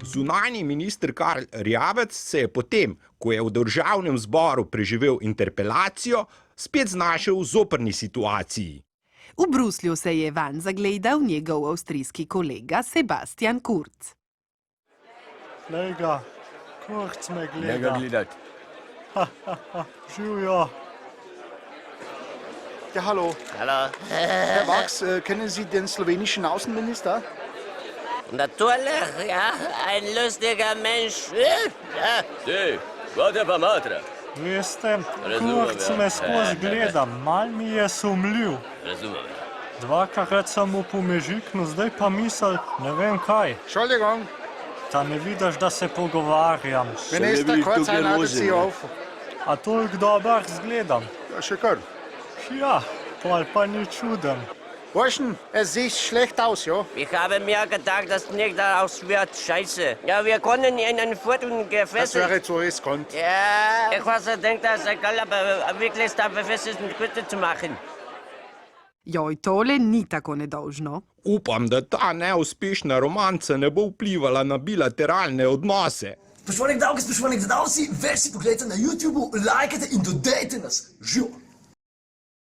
Zunanji minister Karl Erjavec se je potem, ko je v državnem zboru preživel interpelacijo, spet znašel v zoprni situaciji. V Bruslju se je vanj zagledal njegov avstrijski kolega Sebastian Kurz. Glej ga, Kurz me gleda. Ne ga gledat. Živjo. Ja, hallo. Hallo. Herr Max, kennen Sie den slowenischen Außenminister? Natürlich, ja, ein lustiger Mensch. Ja. Ti, ko te pa matra? Veste, Razumem, Kurz ja. me skozi gleda, mal mi je sumljiv. Razumem. Dvakrat sem mu pomežiknil, zdaj pa misel, ne vem kaj. Entschuldigung, Da ne vidiš, da se pogovarjam. Minister, bi kurz tukaj einladen ložil, Sie ne? auf. A toliko dobar zgledam. Ja, schon klar. Ja, pol pa ni čuden. Burschen, es sieht schlecht aus, ja? Ich habe mir gedacht, dass nicht daraus wird. Scheiße. Ja, wir konnten ihn in Furten Das gefesselt. wäre zu riskant. Ja, ich weiß, denkt, dass er egal, aber wirklich da befestigt und Gute zu machen. Joj, tole ni tako nedolžno. Upam, da ta neuspešna romanca ne bo vplivala na bilateralne odnose. Spoštovani gledalke, spoštovani gledalci, več si pogledajte na YouTubeu, lajkajte in dodajte nas. Živijo!